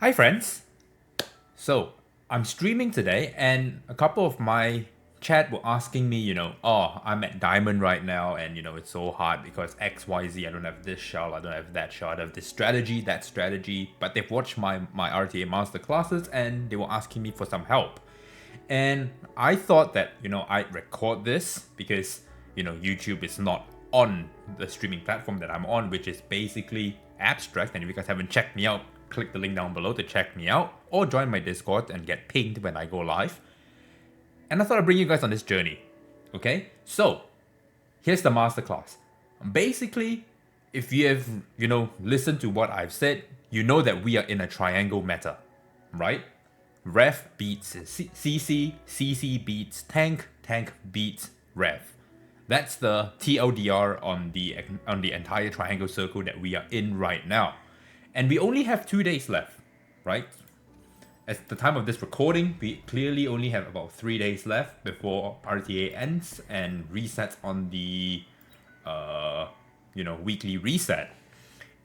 Hi friends! So, I'm streaming today and a couple of my chat were asking me, oh, I'm at Diamond right now and it's so hard because XYZ, I don't have this shell, I don't have that shell, I have this strategy, that strategy, but they've watched my RTA Masterclasses and they were asking me for some help. And I thought that, I'd record this because, YouTube is not on the streaming platform that I'm on, which is basically abstract. And if you guys haven't checked me out, click the link down below to check me out or join my Discord and get pinged when I go live. And I thought I'd bring you guys on this journey. Okay? So, here's the masterclass. Basically, if you have, listened to what I've said, you know that we are in a triangle meta, right? Ref beats CC, CC beats tank, tank beats Rev. That's the TLDR on the entire triangle circle that we are in right now. And we only have 2 days left, right? At the time of this recording, we clearly only have about 3 days left before RTA ends and resets on the weekly reset.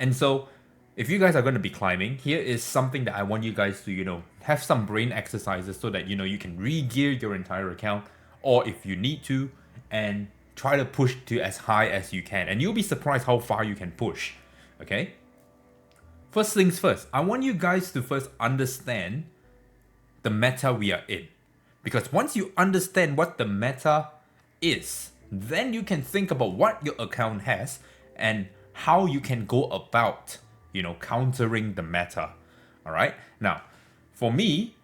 And so if you guys are going to be climbing, here is something that I want you guys to, have some brain exercises so that, you can re-gear your entire account, or if you need to, and try to push to as high as you can. And you'll be surprised how far you can push, okay? First things first, I want you guys to first understand the meta we are in. Because once you understand what the meta is, then you can think about what your account has and how you can go about countering the meta. All right. Now, for me,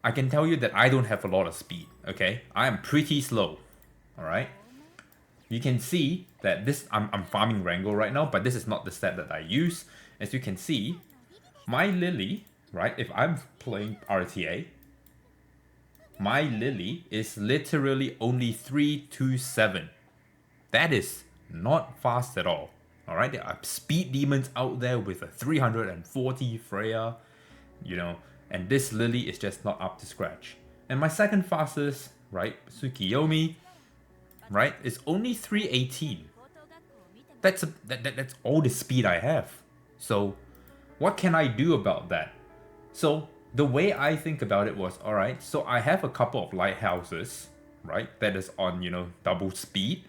I can tell you that I don't have a lot of speed. Okay, I am pretty slow. All right. You can see that I'm farming Wrangle right now, but this is not the stat that I use. As you can see, my Lily, right? If I'm playing RTA, my Lily is literally only 327. That is not fast at all. Alright, there are speed demons out there with a 340 Freya, and this Lily is just not up to scratch. And my second fastest, right, Tsukiyomi, right, is only 318. That's all the speed I have. So what can I do about that? So the way I think about it was, alright, so I have a couple of lighthouses, right, that is on, double speed.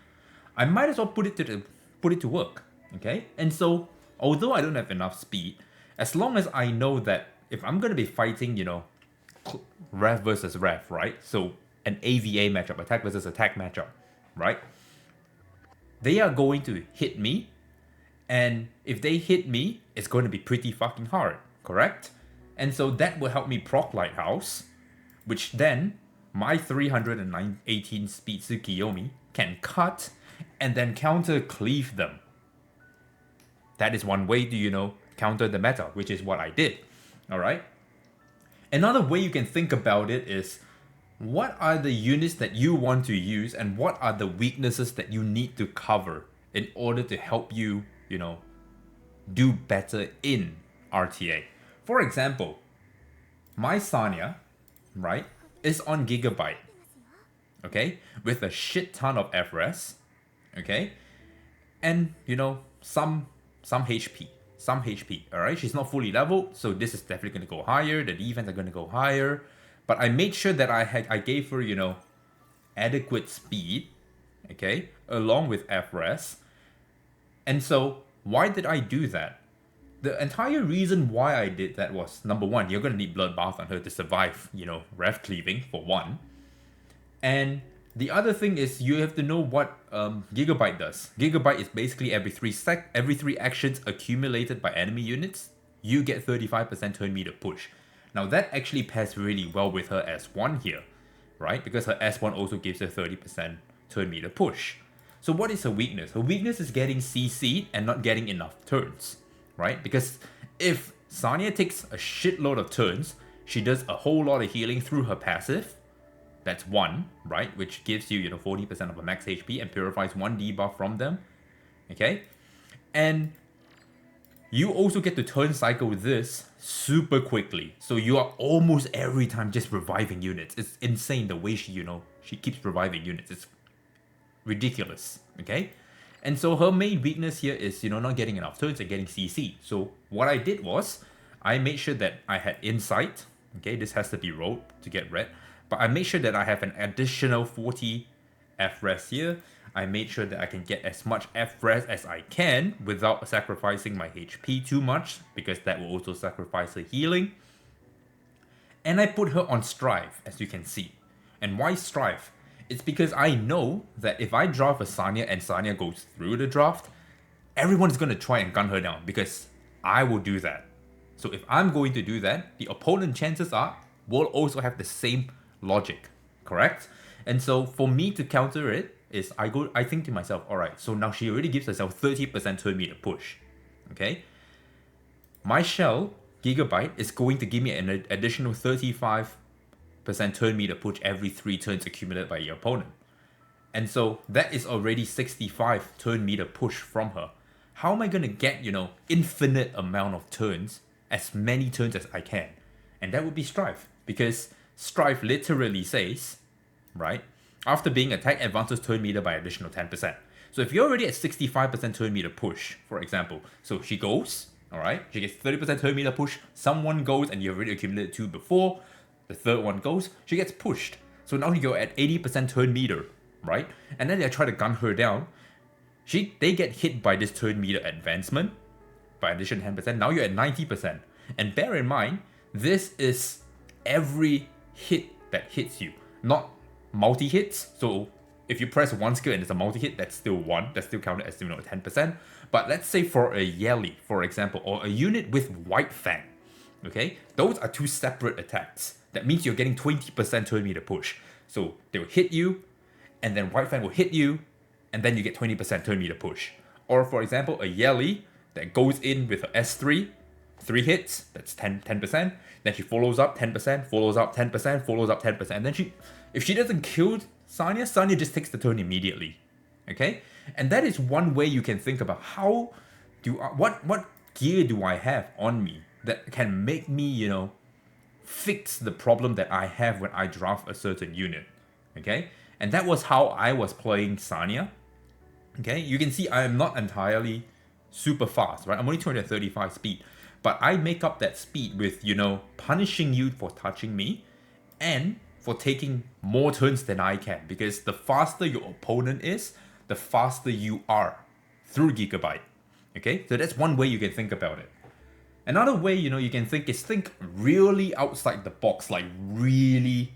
I might as well put it to work. Okay, and so although I don't have enough speed, as long as I know that if I'm gonna be fighting, Rev versus Rev, right? So an AVA matchup, attack versus attack matchup, right? They are going to hit me, and if they hit me, it's going to be pretty fucking hard, correct? And so that will help me proc Lighthouse, which then my 318 speed Tsukiyomi can cut and then counter cleave them. That is one way to, counter the meta, which is what I did. Alright? Another way you can think about it is, what are the units that you want to use and what are the weaknesses that you need to cover in order to help you, do better in RTA. For example, my Sanya, right, is on Gigabyte. Okay? With a shit ton of FRS. Okay? And, some HP, alright? She's not fully leveled, so this is definitely going to go higher. The defense are going to go higher. But I made sure that I gave her, adequate speed, okay, along with FRS. And so, why did I do that? The entire reason why I did that was, number one, you're going to need Bloodbath on her to survive, Rev cleaving, for one. And the other thing is you have to know what Gigabyte does. Gigabyte is basically every three actions accumulated by enemy units, you get 35% turn meter push. Now that actually pairs really well with her S1 here, right? Because her S1 also gives her 30% turn meter push. So what is her weakness? Her weakness is getting CC'd and not getting enough turns, right? Because if Sanya takes a shitload of turns, she does a whole lot of healing through her passive. That's one, right? Which gives you, 40% of a max HP and purifies one debuff from them. Okay? And you also get to turn cycle this super quickly. So you are almost every time just reviving units. It's insane the way she keeps reviving units. It's ridiculous. Okay? And so her main weakness here is, not getting enough turns and getting CC. So what I did was, I made sure that I had insight. Okay, this has to be rolled to get red. But I made sure that I have an additional 40 F-res here. I made sure that I can get as much F-res as I can without sacrificing my HP too much, because that will also sacrifice her healing. And I put her on Strive, as you can see. And why Strive? It's because I know that if I draft a Sanya and Sanya goes through the draft, everyone's going to try and gun her down, because I will do that. So if I'm going to do that, the opponent, chances are, will also have the same logic, correct? And so for me to counter it, is I think to myself, alright, so now she already gives herself 30% turn meter push. Okay? My shell, Gigabyte, is going to give me an additional 35% turn meter push every 3 turns accumulated by your opponent. And so that is already 65 turn meter push from her. How am I going to get, infinite amount of turns, as many turns as I can? And that would be Strive. Because Strive literally says, right, after being attacked, advances turn meter by additional 10%. So if you're already at 65% turn meter push, for example, so she goes, alright, she gets 30% turn meter push, someone goes and you've already accumulated 2 before, the third one goes, she gets pushed. So now you're at 80% turn meter, right? And then they try to gun her down. They get hit by this turn meter advancement by additional 10%. Now you're at 90%. And bear in mind, this is every hit that hits you, not multi-hits. So if you press one skill and it's a multi-hit, that's still 1. That's still counted as 10%. But let's say for a Yeli, for example, or a unit with White Fang, okay? Those are 2 separate attacks. That means you're getting 20% turn meter push. So they will hit you, and then White Fang will hit you, and then you get 20% turn meter push. Or for example, a Yeli that goes in with her S3, 3 hits, that's 10%. Then she follows up 10%, follows up 10%, follows up 10%. And then if she doesn't kill Sanya just takes the turn immediately. Okay? And that is one way you can think about what gear do I have on me that can make me, fix the problem that I have when I draft a certain unit. Okay? And that was how I was playing Sanya. Okay? You can see I am not entirely super fast, right? I'm only 235 speed. But I make up that speed with, punishing you for touching me and for taking more turns than I can. Because the faster your opponent is, the faster you are through Gigabyte. Okay? So that's one way you can think about it. Another way, you can think really outside the box, like really,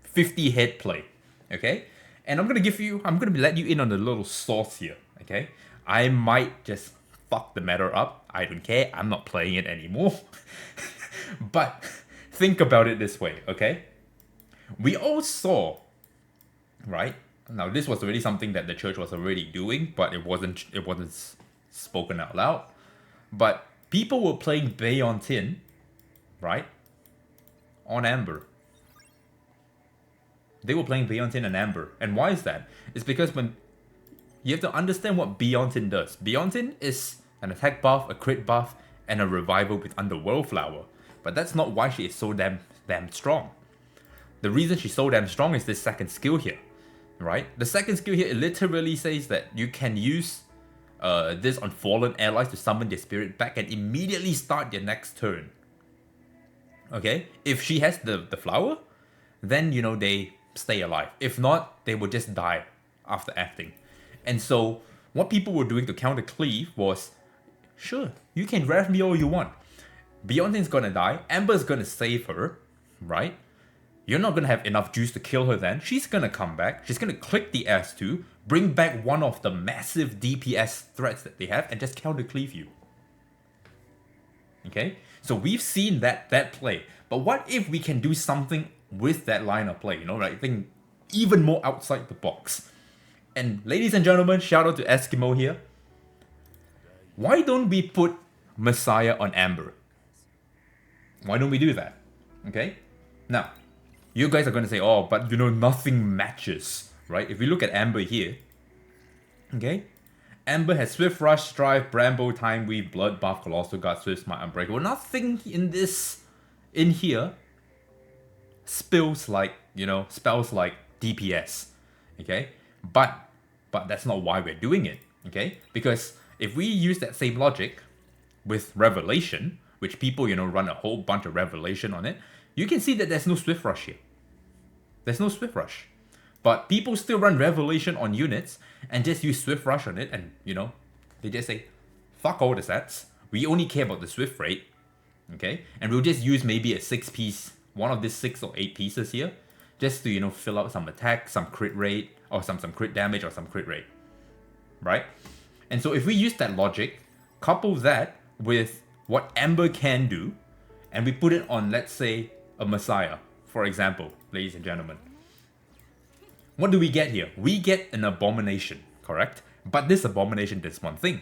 50 head play. Okay? And I'm going to let you in on a little sauce here. Okay? I might just fuck the matter up. I don't care. I'm not playing it anymore. But think about it this way, okay? We all saw, right? Now this was already something that the church was already doing, but it wasn't spoken out loud. But people were playing Bayon Tin, right? On Amber. They were playing Bayon Tin and Amber. And why is that? It's because when you have to understand what Bayon Tin does. Bayon Tin is an attack buff, a crit buff, and a revival with Underworld Flower. But that's not why she is so damn strong. The reason she's so damn strong is this second skill here, right? The second skill here, it literally says that you can use this on fallen allies to summon their spirit back and immediately start their next turn. Okay? If she has the flower, then, they stay alive. If not, they will just die after acting. And so, what people were doing to counter Cleave was, sure, you can rev me all you want. Beyonce's gonna die, Amber's gonna save her, right? You're not gonna have enough juice to kill her then. She's gonna come back, she's gonna click the S2, bring back one of the massive DPS threats that they have, and just counter Cleave you. Okay? So we've seen that play. But what if we can do something with that line of play, right? Think even more outside the box. And ladies and gentlemen, shout out to Eskimo here. Why don't we put Messiah on Amber? Why don't we do that? Okay? Now, you guys are going to say, oh, but nothing matches, right? If we look at Amber here, okay? Amber has Swift Rush, Strive, Bramble, Time Weave, Blood Buff, Colossal Guard, Swift Smite, Unbreakable. Nothing in here spells like DPS, okay? But that's not why we're doing it, okay? Because if we use that same logic with Revelation, which people, run a whole bunch of revelation on it, you can see that there's no Swift Rush here. There's no Swift Rush. But people still run revelation on units and just use Swift Rush on it, and, they just say, fuck all the stats. We only care about the Swift rate, okay? And we'll just use maybe a 6-piece, one of these 6 or 8 pieces here, just to, fill out some attack, some crit rate, or some crit damage, or some crit rate, right? And so if we use that logic, couple that with what Amber can do, and we put it on, let's say, a Messiah, for example, ladies and gentlemen. What do we get here? We get an abomination, correct? But this abomination does one thing.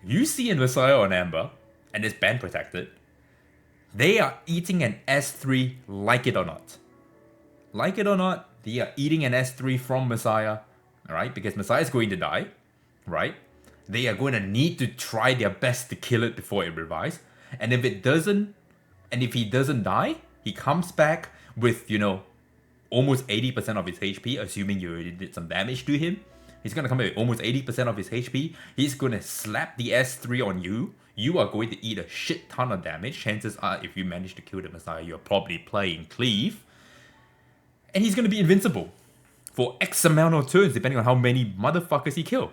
You see a Messiah on Amber, and it's band protected, they are eating an S3 like it or not. Like it or not, they are eating an S3 from Messiah, alright? Because Messiah is going to die, right? They are going to need to try their best to kill it before it revives. And if it doesn't, and if he doesn't die, he comes back with, almost 80% of his HP, assuming you already did some damage to him. He's going to come back with almost 80% of his HP. He's going to slap the S3 on you. You are going to eat a shit ton of damage. Chances are, if you manage to kill the Messiah, you're probably playing Cleave. And he's going to be invincible for X amount of turns, depending on how many motherfuckers he kills.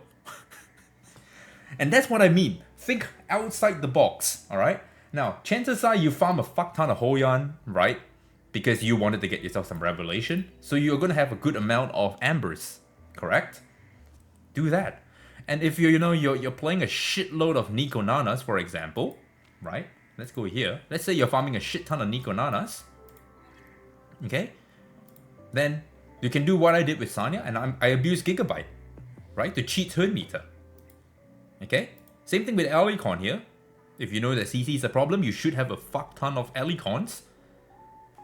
And that's what I mean. Think outside the box, alright? Now, chances are you farm a fuck ton of Hoyan, right? Because you wanted to get yourself some revelation. So you're going to have a good amount of Ambers, correct? Do that. And if you're playing a shitload of Nico Nanas, for example, right? Let's go here. Let's say you're farming a shit ton of Nico Nanas. Okay? Then you can do what I did with Sanya, and I abuse Gigabyte, right? To cheat turn meter. Okay? Same thing with Alicon here. If you know that CC is a problem, you should have a fuck ton of Alicons.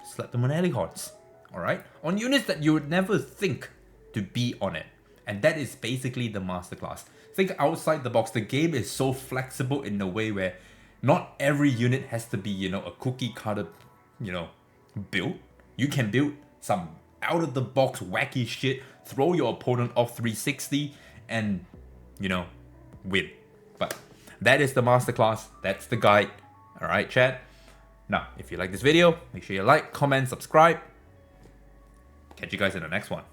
Slap them on Alicons. Alright? On units that you would never think to be on it. And that is basically the masterclass. Think outside the box. The game is so flexible in a way where not every unit has to be, a cookie cutter, build. You can build some out of the box wacky shit, throw your opponent off 360 and, win. But that is the masterclass. That's the guide. Alright, chat. Now, if you like this video, make sure you like, comment, subscribe. Catch you guys in the next one.